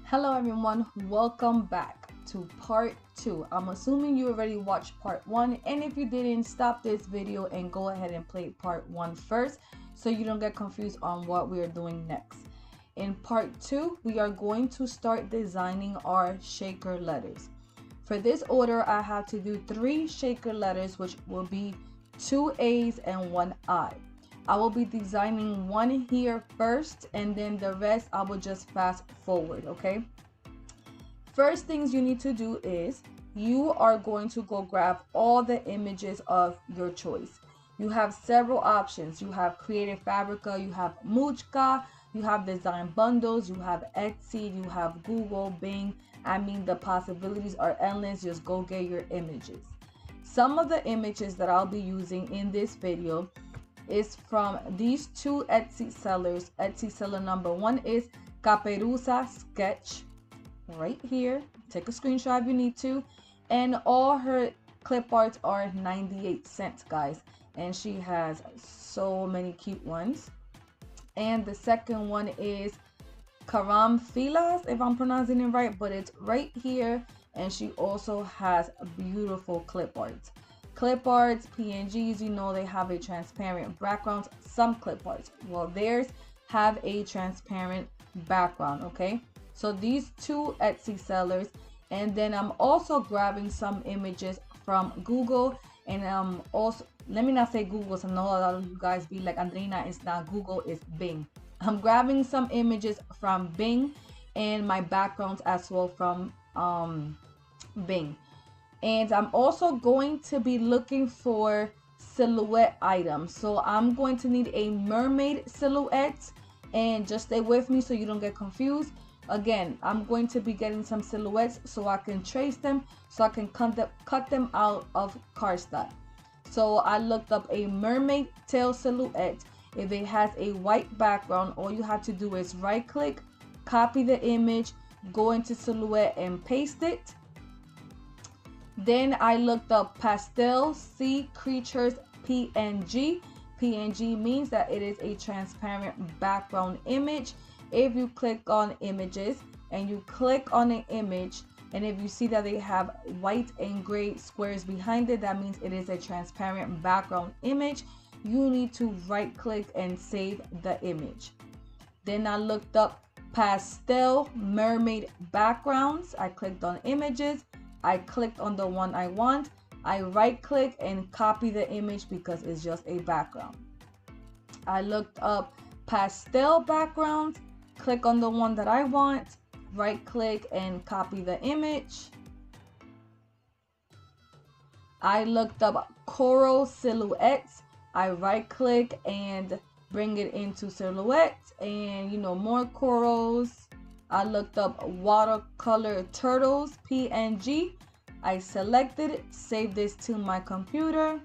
Hello everyone, welcome back to part 2. I'm assuming you already watched part 1, and if you didn't, stop this video and go ahead and play part 1 first so you don't get confused on what we are doing next. In part 2, we are going to start designing our shaker letters. For this order, I have to do 3 shaker letters, which will be 2 A's and 1 I. I will be designing one here first, and then the rest I will just fast forward, okay? First things you need to do is you are going to go grab all the images of your choice. You have several options. You have Creative Fabrica, you have Muchka, you have Design Bundles, you have Etsy, you have Google, Bing. I mean, the possibilities are endless. Just go get your images. Some of the images that I'll be using in this video is from these 2 Etsy sellers. Etsy seller number 1 is Caperuza Sketch, right here. Take a screenshot if you need to. And all her clip arts are 98 cents, guys. And she has so many cute ones. And the second one is Karam Filas, if I'm pronouncing it right, but it's right here. And she also has beautiful clip arts. Clip arts, PNGs, you know they have a transparent background. Some clip arts, well, theirs have a transparent background, okay? So these 2 Etsy sellers, and then I'm also grabbing some images from Google, and also, let me not say Google, so I know a lot of you guys be like, Andrina, it's not Google, it's Bing. I'm grabbing some images from Bing and my backgrounds as well from Bing. And I'm also going to be looking for silhouette items. So I'm going to need a mermaid silhouette, and just stay with me so you don't get confused. Again, I'm going to be getting some silhouettes so I can trace them, so I can cut them out of cardstock. So I looked up a mermaid tail silhouette. If it has a white background, all you have to do is right click, copy the image, go into silhouette and paste it. Then I looked up pastel sea creatures PNG. PNG means that it is a transparent background image. If you click on images and you click on an image, and if you see that they have white and gray squares behind it, that means it is a transparent background image. You need to right click and save the image. Then I looked up pastel mermaid backgrounds. I clicked on images. I clicked on the one I want. I right click and copy the image because it's just a background. I looked up pastel background, click on the one that I want, right click and copy the image. I looked up coral silhouettes. I right click and bring it into silhouette, and you know, more corals. I looked up watercolor turtles PNG. I selected it, saved this to my computer.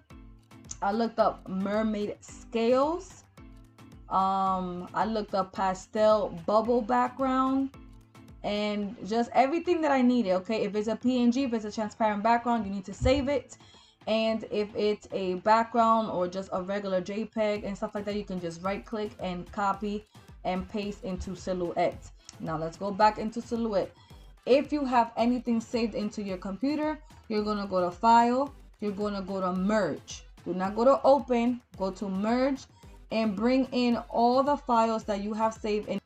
I looked up mermaid scales. I looked up pastel bubble background, and just everything that I needed. Okay, if it's a PNG, if it's a transparent background, you need to save it. And if it's a background or just a regular JPEG and stuff like that, you can just right click and copy and paste into silhouette. Now let's go back into silhouette. If you have anything saved into your computer, you're going to go to file, you're going to go to merge. Do not go to open, go to merge and bring in all the files that you have saved in.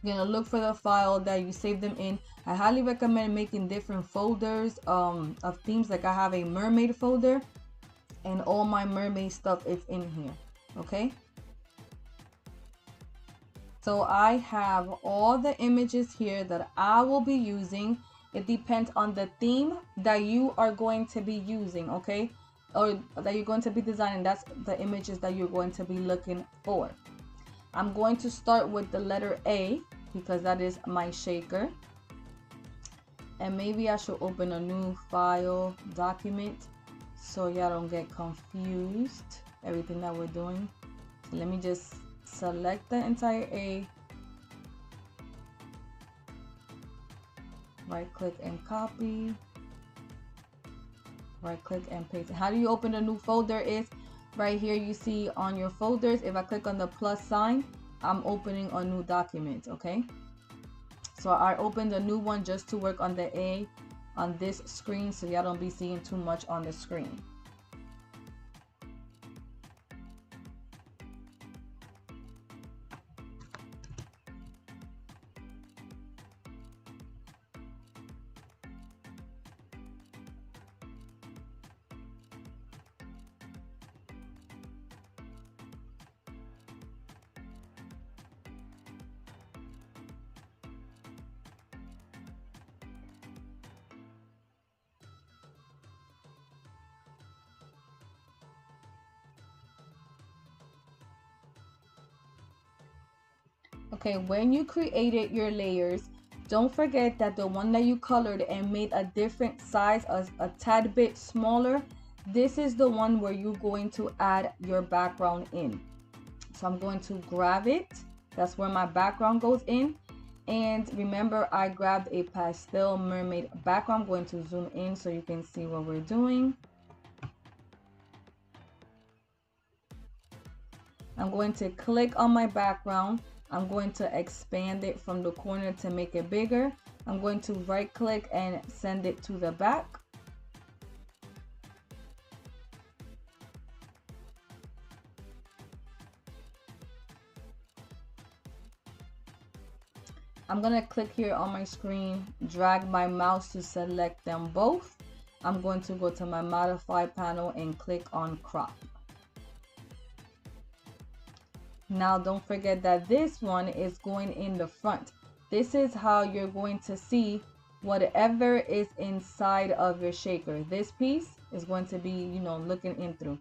You're going to look for the file that you saved them in. I highly recommend making different folders of themes. Like I have a mermaid folder and all my mermaid stuff is in here. Okay. So I have all the images here that I will be using. It depends on the theme that you are going to be using, okay? Or that you're going to be designing. That's the images that you're going to be looking for. I'm going to start with the letter A because that is my shaker. And maybe I should open a new file document so y'all don't get confused everything that we're doing. So let me just select the entire A, right click and copy, right click and paste. How do you open a new folder? Is right here. You see on your folders, if I click on the plus sign, I'm opening a new document. Okay, So I opened a new one just to work on the A on this screen, so y'all don't be seeing too much on the screen. Okay, when you created your layers, don't forget that the one that you colored and made a different size, a tad bit smaller, this is the one where you're going to add your background in. So I'm going to grab it. That's where my background goes in. And remember, I grabbed a pastel mermaid background. I'm going to zoom in so you can see what we're doing. I'm going to click on my background. I'm going to expand it from the corner to make it bigger. I'm going to right click and send it to the back. I'm going to click here on my screen, drag my mouse to select them both. I'm going to go to my modify panel and click on crop. Now don't forget that this one is going in the front. This is how you're going to see whatever is inside of your shaker. This piece is going to be, you know, looking in through.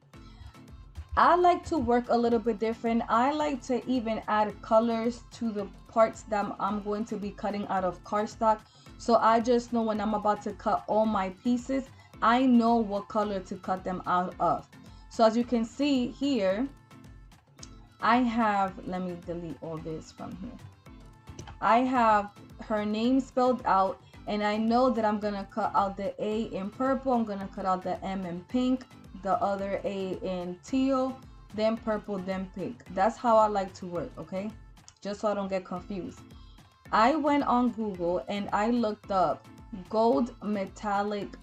I like to work a little bit different. I like to even add colors to the parts that I'm going to be cutting out of cardstock. So I just know when I'm about to cut all my pieces, I know what color to cut them out of. So as you can see here, I have, let me delete all this from here. I have her name spelled out, and I know that I'm gonna cut out the A in purple, I'm gonna cut out the M in pink, the other A in teal, then purple, then pink. That's how I like to work, okay? Just so I don't get confused. I went on Google and I looked up gold metallic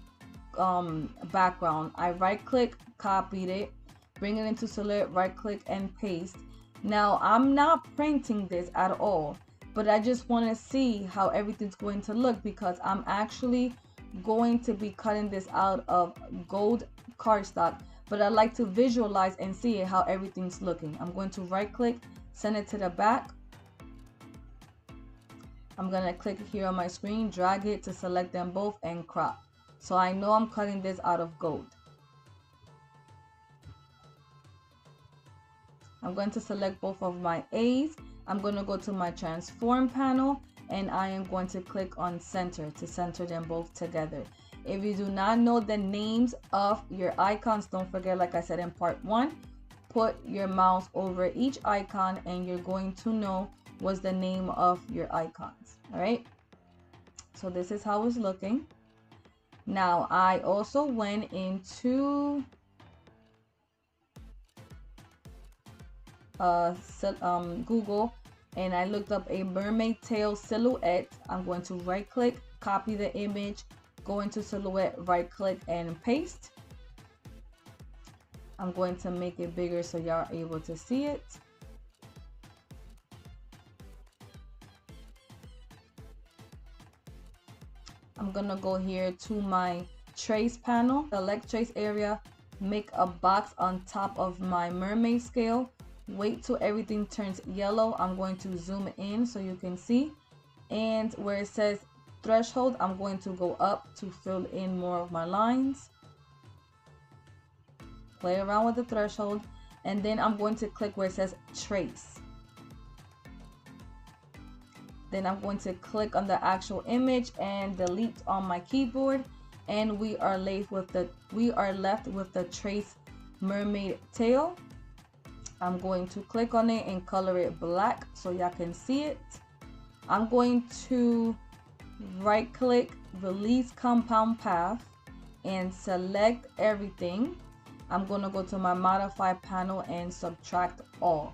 background. I right click, copied it, bring it into select, right click and paste. Now I'm not printing this at all, but I just want to see how everything's going to look, because I'm actually going to be cutting this out of gold cardstock, but I like to visualize and see how everything's looking. I'm going to right click, send it to the back. I'm going to click here on my screen, drag it to select them both and crop. So I know I'm cutting this out of gold. I'm going to select both of my A's. I'm going to go to my transform panel and I am going to click on center to center them both together. If you do not know the names of your icons, don't forget, like I said in part 1, put your mouse over each icon and you're going to know what's the name of your icons. All right. So this is how it's looking. Now I also went into Google and I looked up a mermaid tail silhouette. I'm going to right click, copy the image, go into silhouette, right click and paste. I'm going to make it bigger so y'all are able to see it. I'm gonna go here to my trace panel, select trace area, make a box on top of my mermaid scale, wait till everything turns yellow. I'm going to zoom in so you can see, and where it says threshold, I'm going to go up to fill in more of my lines. Play around with the threshold, and then I'm going to click where it says trace. Then I'm going to click on the actual image and delete on my keyboard, and we are left with the trace mermaid tail. I'm going to click on it and color it black so y'all can see it. I'm going to right click, release compound path, and select everything. I'm going to go to my modify panel and subtract all.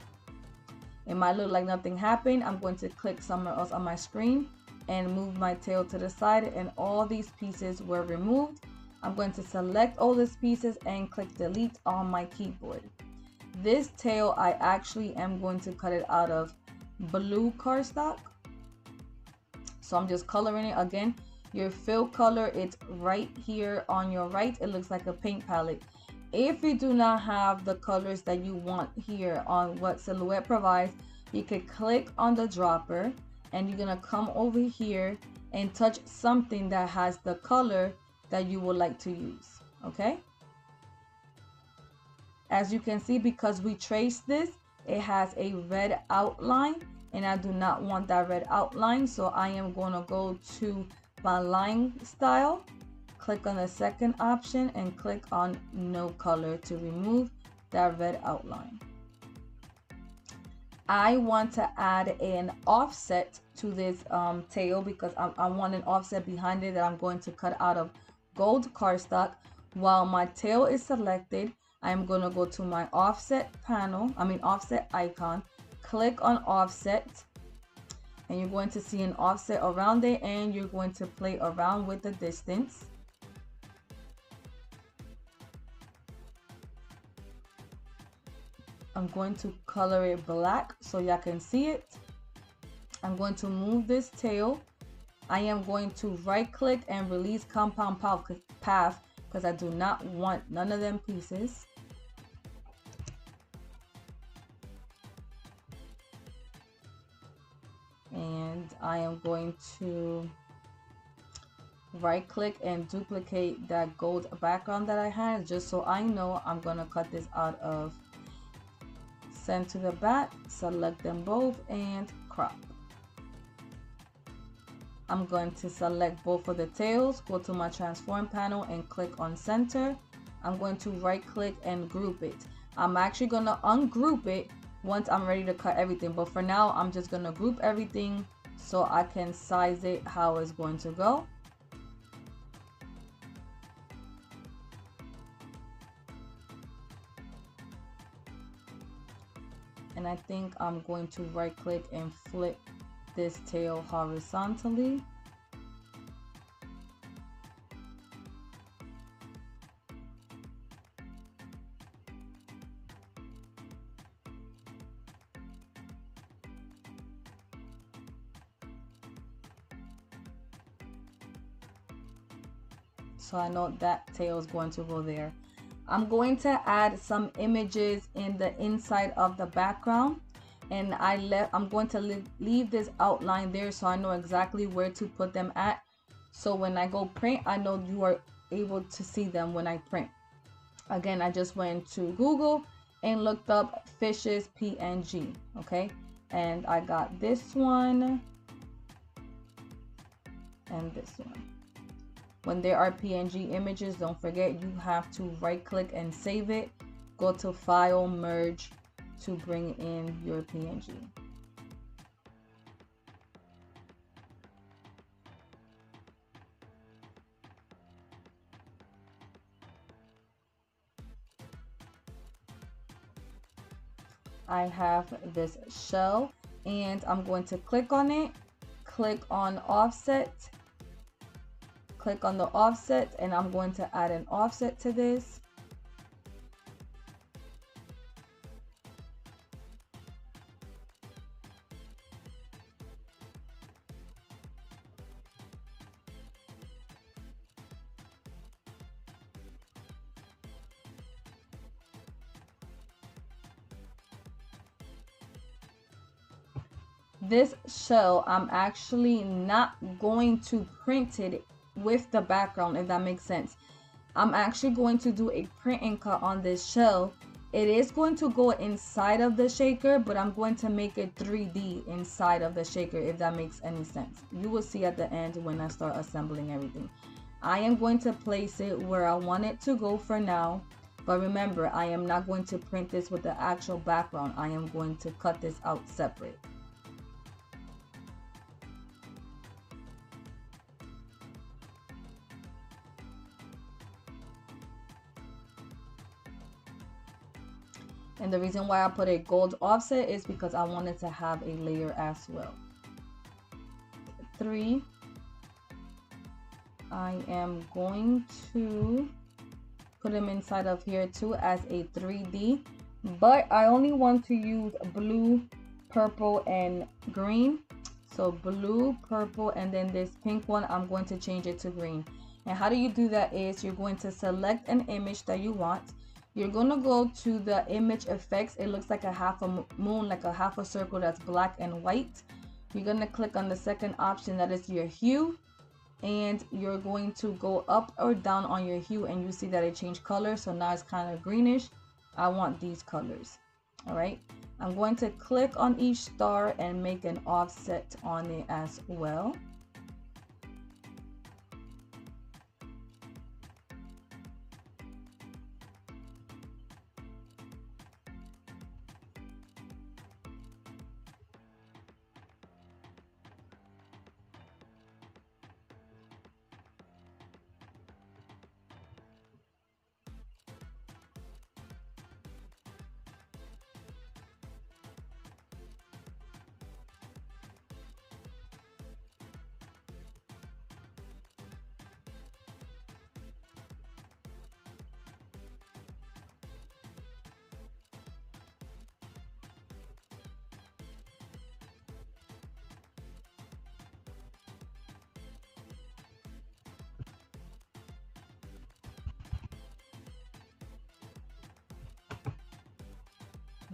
It might look like nothing happened. I'm going to click somewhere else on my screen, and move my tail to the side, and all these pieces were removed. I'm going to select all these pieces and click delete on my keyboard. This tail, I actually am going to cut it out of blue cardstock. So I'm just coloring it. Again, your fill color, it's right here on your right. It looks like a paint palette. If you do not have the colors that you want here on what Silhouette provides, you could click on the dropper and you're gonna come over here and touch something that has the color that you would like to use, okay? As you can see, because we traced this, it has a red outline, and I do not want that red outline, so I am going to go to my line style, click on the second option, and click on no color to remove that red outline. I want to add an offset to this tail because I want an offset behind it that I'm going to cut out of gold cardstock. While my tail is selected, I'm going to go to my offset offset icon, click on offset, and you're going to see an offset around it, and you're going to play around with the distance. I'm going to color it black so y'all can see it. I'm going to move this tail. I am going to right click and release compound path because I do not want none of them pieces. And I am going to right click and duplicate that gold background that I had, just so I know I'm going to cut this out of send to the back, select them both, and crop. I'm going to select both of the tails, go to my transform panel and click on center. I'm going to right click and group it. I'm actually going to ungroup it once I'm ready to cut everything, but for now I'm just going to group everything so I can size it how it's going to go. And I think I'm going to right click and flip this tail horizontally. So I know that tail is going to go there. I'm going to add some images in the inside of the background, and I'm going to leave this outline there so I know exactly where to put them at. So when I go print, I know you are able to see them when I print. Again, I just went to Google and looked up fishes PNG, okay? And I got this one and this one. When there are PNG images, don't forget you have to right click and save it. Go to File, Merge to bring in your PNG. I have this shell and I'm going to click on it, click on offset, click on the offset, and I'm going to add an offset to this. This shell, I'm actually not going to print it with the background, if that makes sense. I'm actually going to do a print and cut on this shell. It is going to go inside of the shaker, but I'm going to make it 3D inside of the shaker, if that makes any sense. You will see at the end when I start assembling everything. I am going to place it where I want it to go for now, but remember, I am not going to print this with the actual background. I am going to cut this out separate. And the reason why I put a gold offset is because I wanted to have a layer as well. 3, I am going to put them inside of here too as a 3D, but I only want to use blue, purple, and green. So blue, purple, and then this pink one, I'm going to change it to green. And how do you do that is you're going to select an image that you want. You're going to go to the image effects. It looks like a half a moon, like a half a circle that's black and white. You're going to click on the second option, that is your hue. And you're going to go up or down on your hue, and you see that it changed color. So now it's kind of greenish. I want these colors. All right. I'm going to click on each star and make an offset on it as well.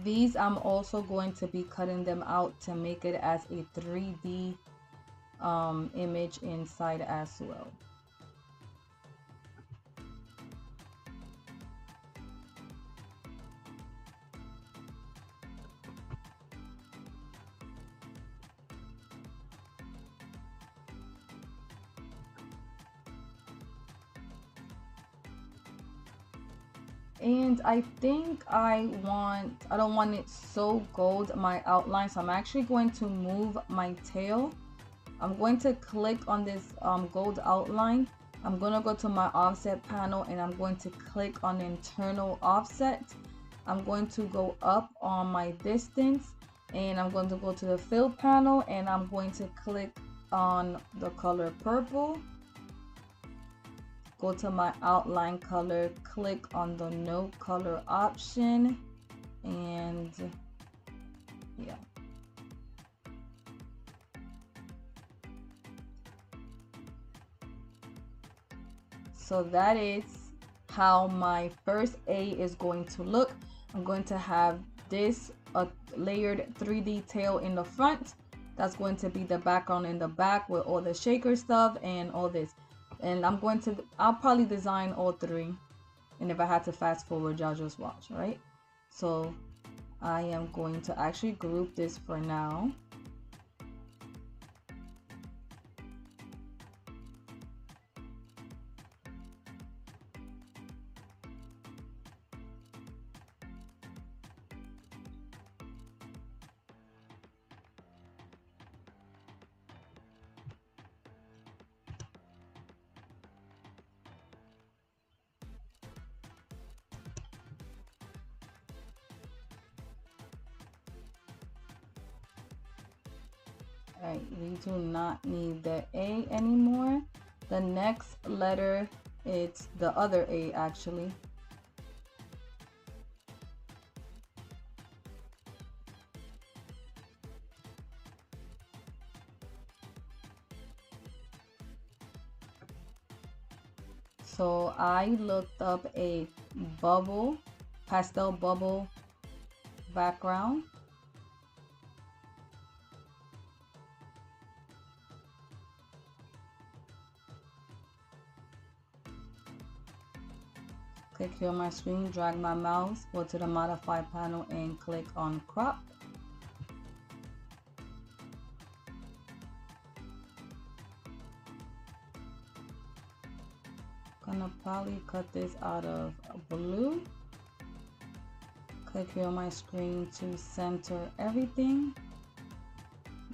These I'm also going to be cutting them out to make it as a 3D image inside as well. And I think I don't want it so gold, my outline, so I'm actually going to move my tail. I'm going to click on this gold outline. I'm going to go to my offset panel and I'm going to click on internal offset. I'm going to go up on my distance and I'm going to go to the fill panel and I'm going to click on the color purple. Go to my outline color, click on the no color option, and yeah. So that is how my first A is going to look. I'm going to have this layered 3D tail in the front. That's going to be the background in the back with all the shaker stuff and all this. And I'll probably design all three. And if I had to fast forward, y'all just watch, right? So I am going to actually group this for now. Alright, we do not need the A anymore. The next letter, it's the other A actually. So I looked up a pastel bubble background. Click here on my screen, drag my mouse, go to the modify panel and click on crop. Gonna probably cut this out of blue. Click here on my screen to center everything.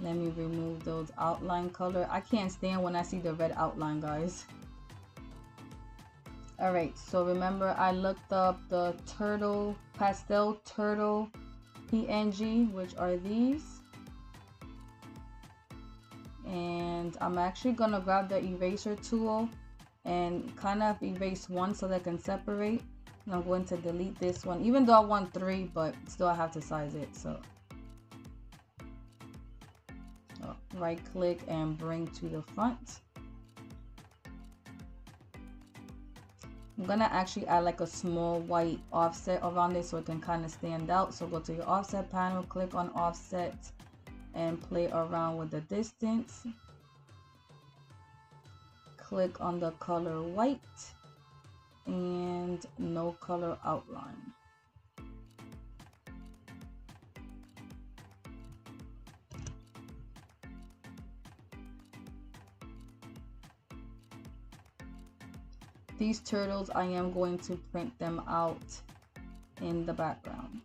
Let me remove those outline color. I can't stand when I see the red outline, guys. Alright, so remember I looked up the pastel turtle PNG, which are these. And I'm actually gonna grab the eraser tool and kind of erase one so they can separate. And I'm going to delete this one, even though I want 3, but still I have to size it. So right click and bring to the front. I'm gonna actually add like a small white offset around it so it can kind of stand out. So go to your offset panel, click on offset, and play around with the distance. Click on the color white and no color outline. These turtles, I am going to print them out in the background.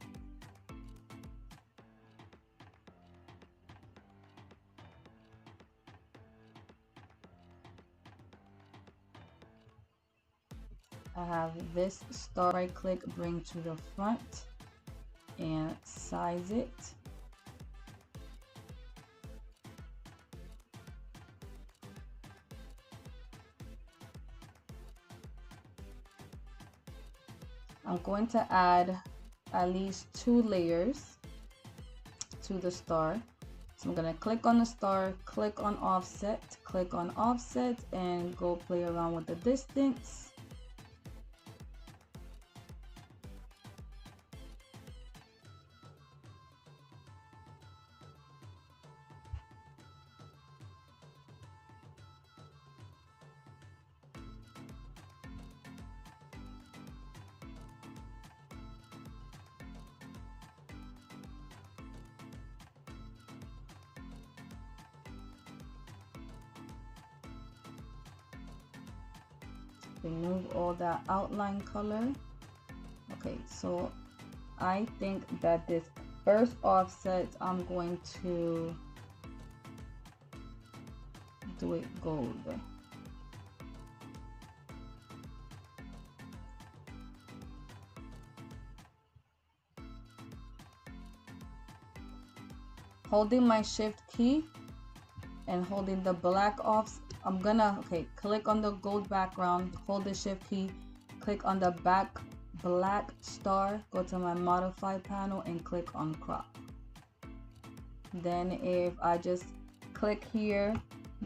I have this star, right click, bring to the front and size it. I'm going to add at least 2 layers to the star. So I'm going to click on the star, click on offset, and go play around with the distance. Remove all that outline color. Okay, so I think that this first offset, I'm going to do it gold. Holding my shift key and holding the black off, I'm gonna, click on the gold background, hold the shift key, click on the black star, go to my modify panel and click on crop. Then if I just click here,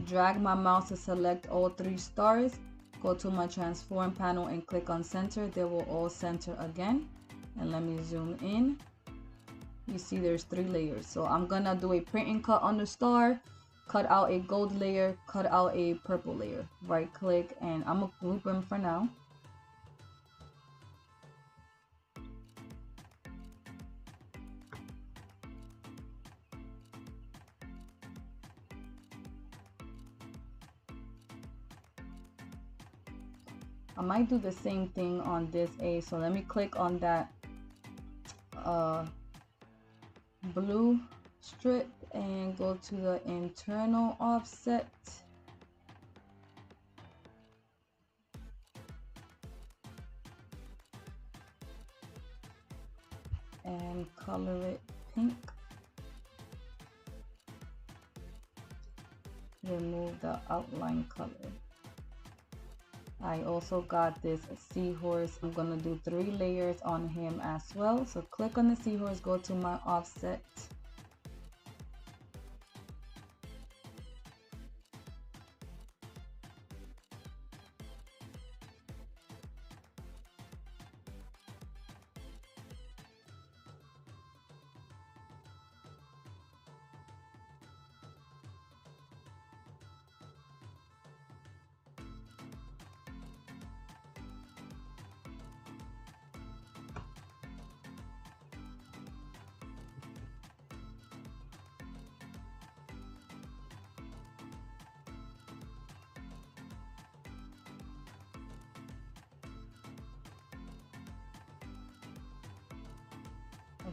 drag my mouse to select all 3 stars, go to my transform panel and click on center, they will all center again. And let me zoom in. You see there's 3 layers. So I'm gonna do a print and cut on the star, cut out a gold layer, cut out a purple layer. Right click and I'm gonna group them for now. I might do the same thing on this A. So let me click on that blue strip and go to the internal offset. And color it pink. Remove the outline color. I also got this seahorse. I'm gonna do 3 layers on him as well. So click on the seahorse, go to my offset.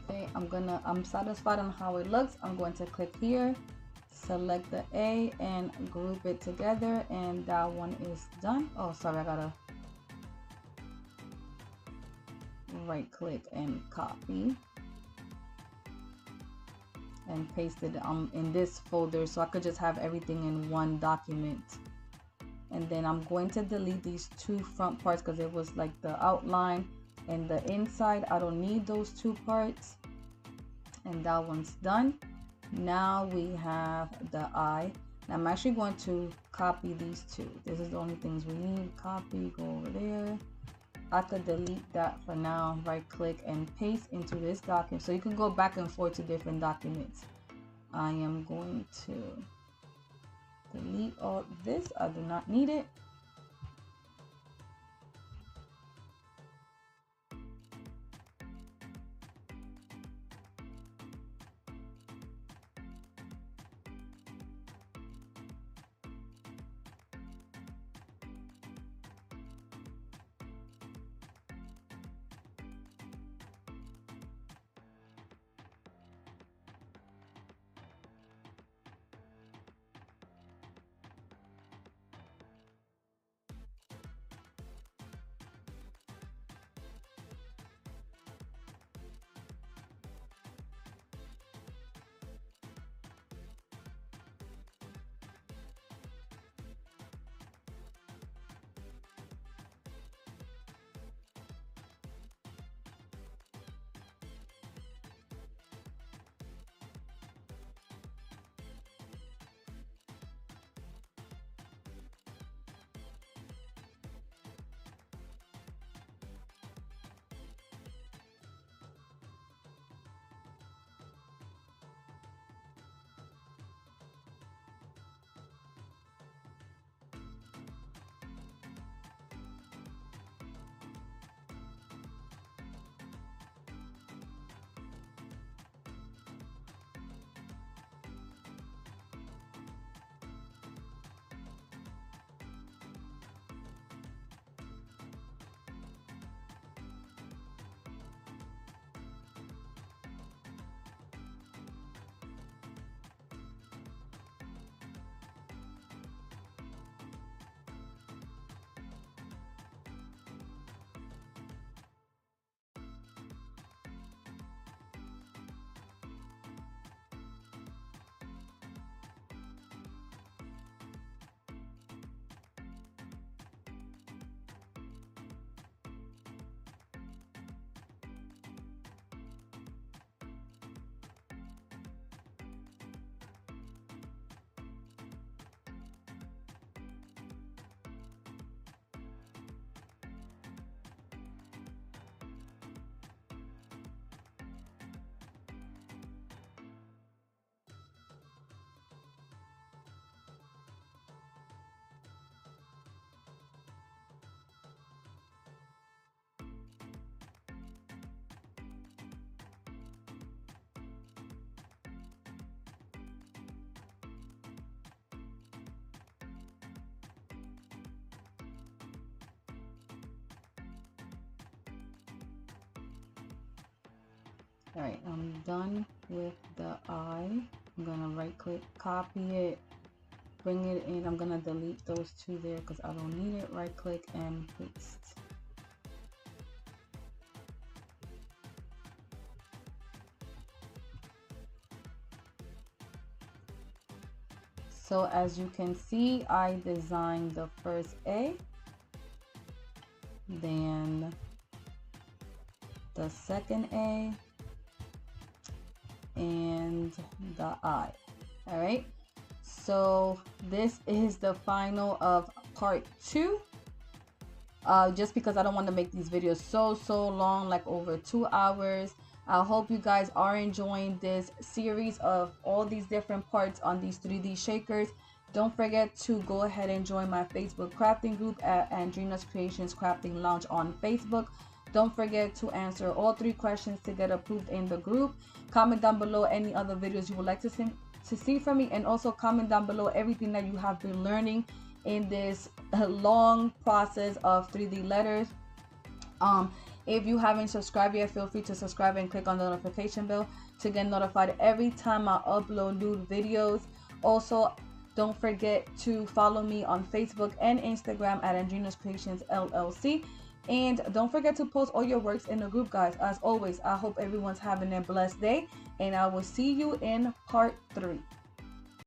Okay, I'm satisfied on how it looks. I'm going to click here, select the A and group it together, and that one is done. Oh, sorry, I gotta right click and copy. and paste it in this folder so I could just have everything in one document. And then I'm going to delete these two front parts because it was like the outline and the inside. I don't need those two parts. And that one's done. Now we have the eye. And I'm actually going to copy these two. This is the only things we need. Copy, go over there. I could delete that for now. Right click and paste into this document. So you can go back and forth to different documents. I am going to delete all this. I do not need it. All right, I'm done with the eye. I'm gonna right click, copy it, bring it in. I'm gonna delete those two there because I don't need it. Right click and paste. So as you can see, I designed the first A, then the second A, and the eye. All right, so this is the final of part 2. Just because I don't want to make these videos so long, like over 2 hours. I hope you guys are enjoying this series of all these different parts on these 3D shakers. Don't forget to go ahead and join my Facebook crafting group at Andrina's Creations Crafting Lounge on Facebook. Don't forget to answer all 3 questions to get approved in the group. Comment down below any other videos you would like to see from me, and also comment down below everything that you have been learning in this long process of 3D letters. If you haven't subscribed yet, feel free to subscribe and click on the notification bell to get notified every time I upload new videos. Also, don't forget to follow me on Facebook and Instagram at Andrina's Creations LLC. And don't forget to post all your works in the group, guys. As always, I hope everyone's having a blessed day, and I will see you in part 3.